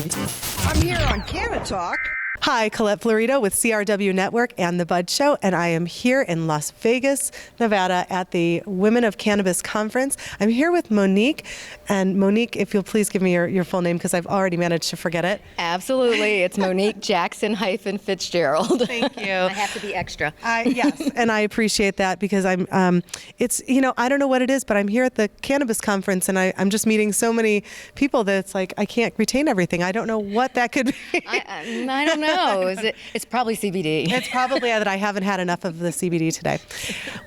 I'm here on CannaTalk. Hi, Colette Florito with CRW Network and The Bud Show, and I am here in Las Vegas, Nevada at the Women of Cannabis Conference. I'm here with Monique, and Monique, if you'll please give me your full name because I've already managed to forget it. Absolutely. It's Monique Jackson-FitzGerald. Thank you. I have to be extra. Yes, and I appreciate that because it's, I don't know what it is, but I'm here at the Cannabis Conference and I'm just meeting so many people that it's like I can't retain everything. I don't know what that could be. I don't know. It's probably CBD. It's probably that I haven't had enough of the CBD today.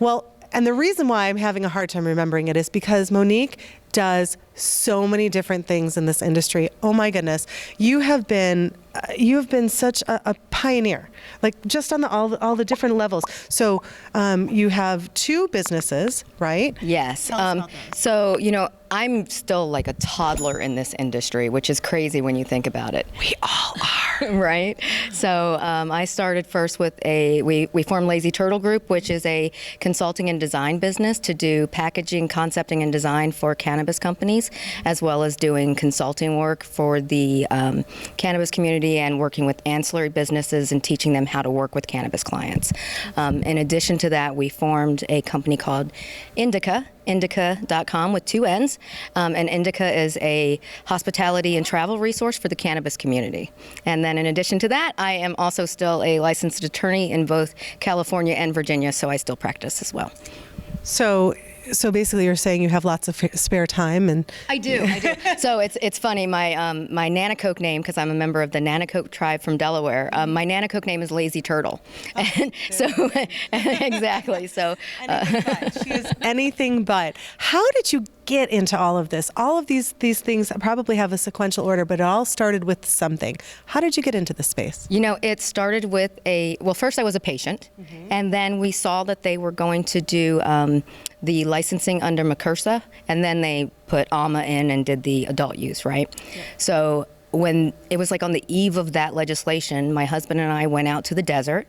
Well, and the reason why I'm having a hard time remembering it is because Monique does so many different things in this industry. Oh my goodness, you have been such a pioneer, like just on all the different levels. So you have two businesses, right? Yes. So I'm still like a toddler in this industry, which is crazy when you think about it. We all are. Right? So I started first with we formed Lazy Turtle Group, which is a consulting and design business to do packaging, concepting, and design for cannabis companies, as well as doing consulting work for the cannabis community and working with ancillary businesses and teaching them how to work with cannabis clients. In addition to that, we formed a company called InnDica, InnDica.com with two N's. And InnDica is a hospitality and travel resource for the cannabis community. And then in addition to that, I am also still a licensed attorney in both California and Virginia, so I still practice as well. So basically you're saying you have lots of spare time and... I do. So it's funny, my CannaCoke name, because I'm a member of the CannaCoke tribe from Delaware, my CannaCoke name is Lazy Turtle. And so, exactly, so... She is anything but. How did you get into all of this? All of these things probably have a sequential order, but it all started with something. How did you get into this space? It started with first I was a patient, and then we saw that they were going to do the licensing under MCRSA, and then they put ALMA in and did the adult use, right? Yeah. So when it was like on the eve of that legislation, my husband and I went out to the desert,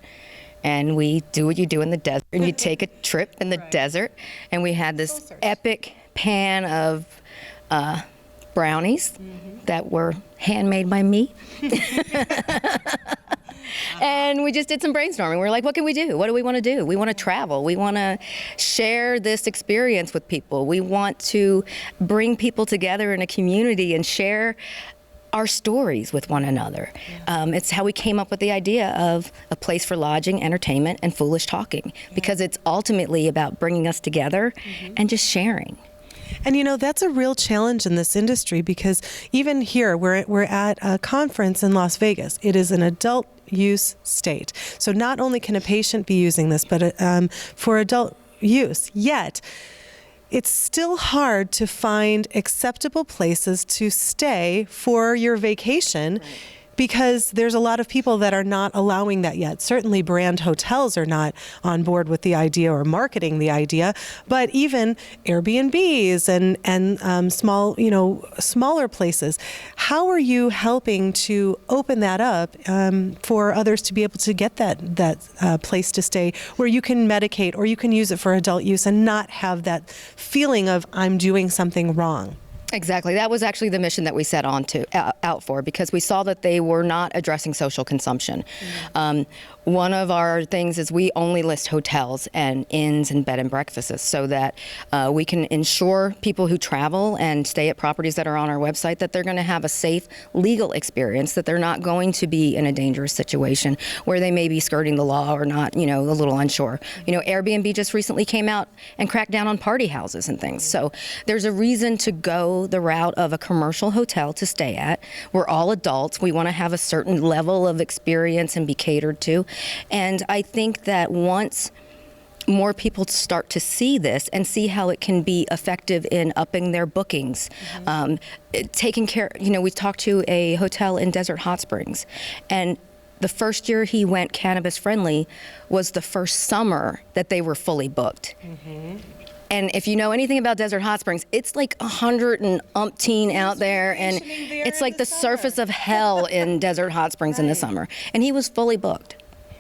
and we do what you do in the desert, and you take a trip in the desert, and we had this epic pan of brownies that were handmade by me. And we just did some brainstorming. We were like, what can we do? What do we want to do? We want to travel. We want to share this experience with people. We want to bring people together in a community and share our stories with one another. It's how we came up with the idea of a place for lodging, entertainment, and foolish talking, because it's ultimately about bringing us together and just sharing. And that's a real challenge in this industry, because even here, we're at a conference in Las Vegas. It is an adult use state. So not only can a patient be using this, but for adult use, yet it's still hard to find acceptable places to stay for your vacation. Right. Because there's a lot of people that are not allowing that yet. Certainly brand hotels are not on board with the idea or marketing the idea, but even Airbnbs and small, smaller places. How are you helping to open that up for others to be able to get that place to stay where you can medicate or you can use it for adult use and not have that feeling of I'm doing something wrong? Exactly. That was actually the mission that we set out for, because we saw that they were not addressing social consumption. One of our things is we only list hotels and inns and bed and breakfasts so that we can ensure people who travel and stay at properties that are on our website that they're going to have a safe legal experience, that they're not going to be in a dangerous situation where they may be skirting the law or not, a little unsure. Airbnb just recently came out and cracked down on party houses and things. So there's a reason to go the route of a commercial hotel to stay at. We're all adults. We want to have a certain level of experience and be catered to. And I think that once more people start to see this and see how it can be effective in upping their bookings, taking care, we talked to a hotel in Desert Hot Springs, and the first year he went cannabis friendly was the first summer that they were fully booked. And if you know anything about Desert Hot Springs, it's like 110 out there, and it's like the surface of hell in Desert Hot Springs in the summer. And he was fully booked.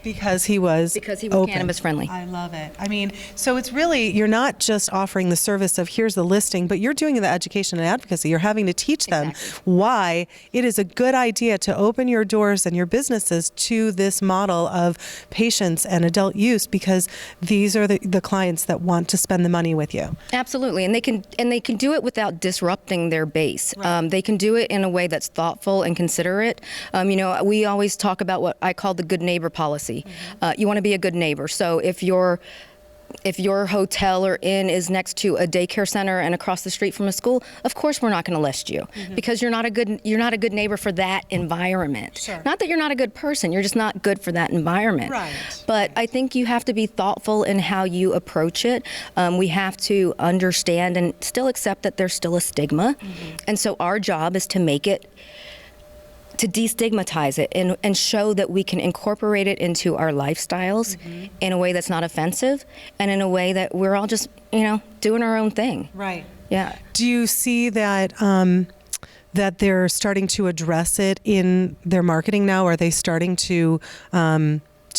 Because he was open. cannabis friendly. I love it. I mean, so it's really, you're not just offering the service of here's the listing, but you're doing the education and advocacy. You're having to teach them why it is a good idea to open your doors and your businesses to this model of patients and adult use, because these are the clients that want to spend the money with you. Absolutely, and they can do it without disrupting their base. Right. They can do it in a way that's thoughtful and considerate. We always talk about what I call the good neighbor policy. You want to be a good neighbor. So if your hotel or inn is next to a daycare center and across the street from a school, of course we're not going to list you because you're not a good neighbor for that environment. Sure. Not that you're not a good person, you're just not good for that environment. Right. But I think you have to be thoughtful in how you approach it. We have to understand and still accept that there's still a stigma. And so our job is to make it, to destigmatize it and show that we can incorporate it into our lifestyles in a way that's not offensive and in a way that we're all just, doing our own thing. Right. Yeah. Do you see that that they're starting to address it in their marketing now? Are they starting to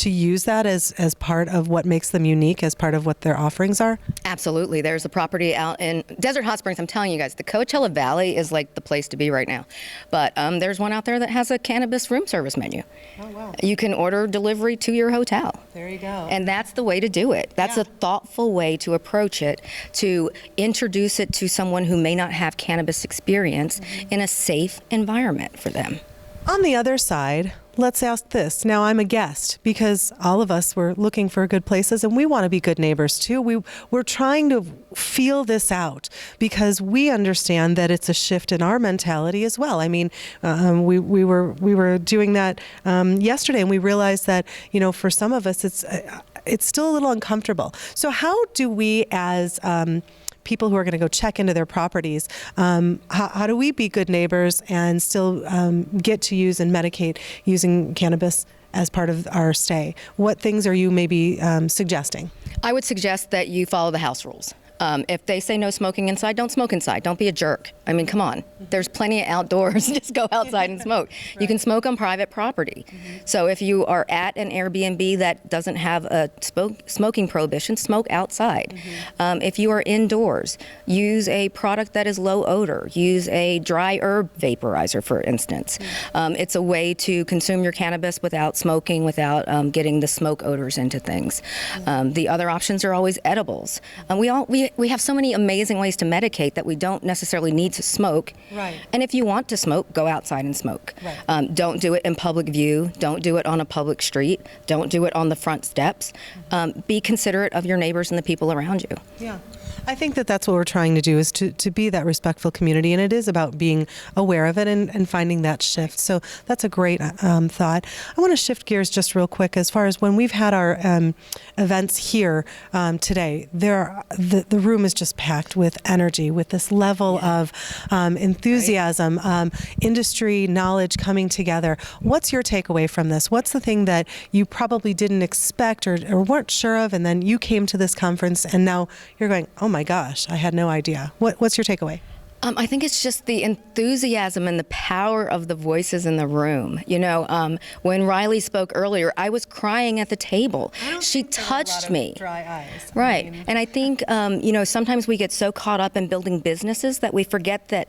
use that as part of what makes them unique, as part of what their offerings are? Absolutely. There's a property out in Desert Hot Springs. I'm telling you guys, the Coachella Valley is like the place to be right now. But there's one out there that has a cannabis room service menu. Oh, wow. You can order delivery to your hotel. There you go. And that's the way to do it. That's a thoughtful way to approach it, to introduce it to someone who may not have cannabis experience in a safe environment for them. On the other side, let's ask this. Now, I'm a guest because all of us were looking for good places and we want to be good neighbors too. We're trying to feel this out because we understand that it's a shift in our mentality as well. I mean, we were doing that yesterday and we realized that, for some of us, it's still a little uncomfortable. So how do we as people who are going to go check into their properties, how do we be good neighbors and still get to use and medicate using cannabis as part of our stay? What things are you maybe suggesting? I would suggest that you follow the house rules. If they say no smoking inside, don't smoke inside. Don't be a jerk. I mean, come on. There's plenty of outdoors. Just go outside and smoke. Right. You can smoke on private property. So if you are at an Airbnb that doesn't have a smoking prohibition, smoke outside. If you are indoors, use a product that is low odor. Use a dry herb vaporizer, for instance. It's a way to consume your cannabis without smoking, without getting the smoke odors into things. The other options are always edibles. We have so many amazing ways to medicate that we don't necessarily need to smoke. Right. And if you want to smoke, go outside and smoke. Right. Don't do it in public view. Don't do it on a public street. Don't do it on the front steps. Be considerate of your neighbors and the people around you. Yeah. I think that that's what we're trying to do, is to be that respectful community, and it is about being aware of it and finding that shift. So that's a great thought. I want to shift gears just real quick as far as when we've had our events here today. The room is just packed with energy, with this level of enthusiasm, industry knowledge coming together. What's your takeaway from this? What's the thing that you probably didn't expect or weren't sure of, and then you came to this conference and now you're going, oh my gosh, I had no idea. What's your takeaway? I think it's just the enthusiasm and the power of the voices in the room. When Riley spoke earlier, I was crying at the table. She touched me. Dry eyes. Right. And I think, sometimes we get so caught up in building businesses that we forget that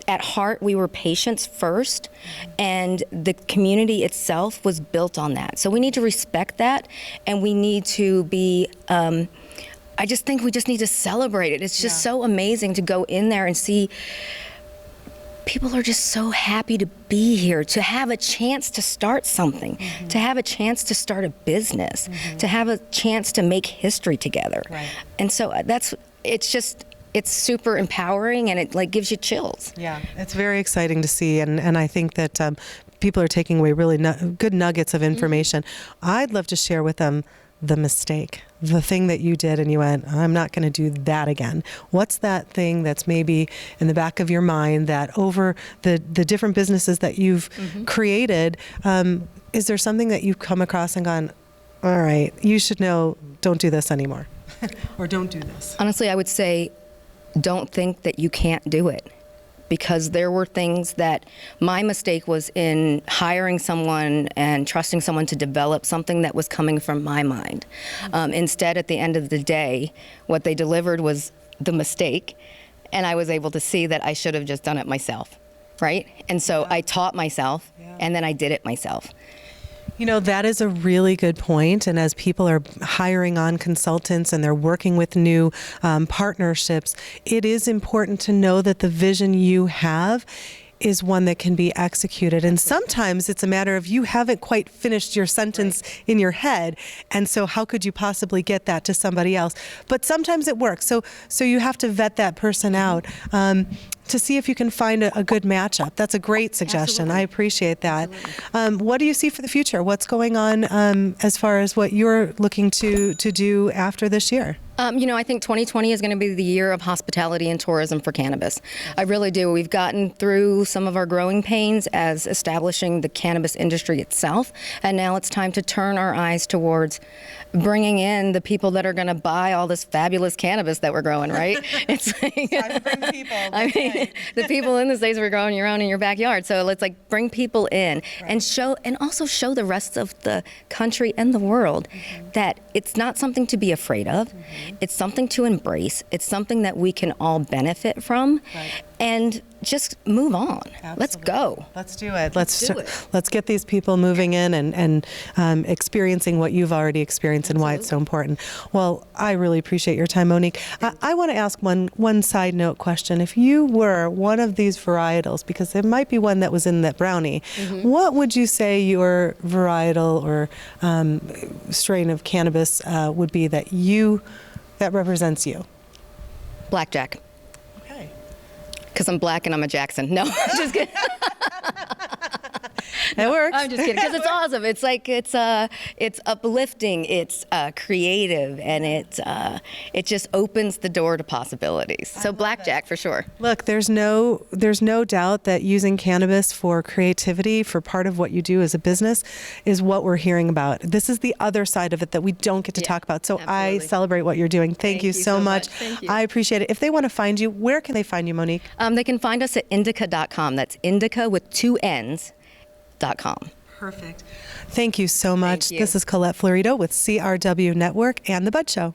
at heart we were patients first, and the community itself was built on that. So we need to respect that, and we need to be I just think we just need to celebrate it. It's just so amazing to go in there and see people are just so happy to be here, to have a chance to start something, to have a chance to start a business, to have a chance to make history together. Right. And so it's super empowering, and it gives you chills. Yeah, it's very exciting to see, and I think that people are taking away really good nuggets of information. I'd love to share with them the mistake, the thing that you did and you went, I'm not going to do that again. What's that thing that's maybe in the back of your mind that over the different businesses that you've created, is there something that you've come across and gone, all right, you should know, don't do this anymore, or don't do this? Honestly, I would say, don't think that you can't do it. because there were things that my mistake was in hiring someone and trusting someone to develop something that was coming from my mind. Instead, at the end of the day, what they delivered was the mistake, and I was able to see that I should have just done it myself, right? And so I taught myself, and then I did it myself. You know, that is a really good point. And as people are hiring on consultants and they're working with new partnerships, it is important to know that the vision you have is one that can be executed. And sometimes it's a matter of you haven't quite finished your sentence in your head. And so how could you possibly get that to somebody else? But sometimes it works. So you have to vet that person out. To see if you can find a good matchup. That's a great suggestion. Absolutely. I appreciate that. What do you see for the future? What's going on as far as what you're looking to do after this year? You know, I think 2020 is going to be the year of hospitality and tourism for cannabis. I really do. We've gotten through some of our growing pains as establishing the cannabis industry itself, and now it's time to turn our eyes towards bringing in the people that are going to buy all this fabulous cannabis that we're growing, right? It's like, Time to bring people. I mean, the people in the States were growing your own in your backyard. So let's like bring people in and also show the rest of the country and the world that it's not something to be afraid of. It's something to embrace. It's something that we can all benefit from, and just move on. Absolutely. Let's go. Let's do it. do it. Let's get these people moving in and experiencing what you've already experienced and why it's so important. Well, I really appreciate your time, Monique. I want to ask one side note question. If you were one of these varietals, because there might be one that was in that brownie, what would you say your varietal or strain of cannabis would be that represents you? Blackjack. Okay. Because I'm black and I'm a Jackson. No, I'm just kidding. That works. I'm just kidding. Because it's awesome. It's like it's uplifting. It's creative, and it just opens the door to possibilities. So blackjack for sure. Look, there's no doubt that using cannabis for creativity, for part of what you do as a business, is what we're hearing about. This is the other side of it that we don't get to talk about. So I absolutely. celebrate what you're doing. Thank you so much. Thank you. I appreciate it. If they want to find you, where can they find you, Monique? They can find us at InnDica.com. That's Indica with 2 N's.com. Perfect. Thank you so much. Thank you. This is Colette Florido with CRW Network and The Bud Show.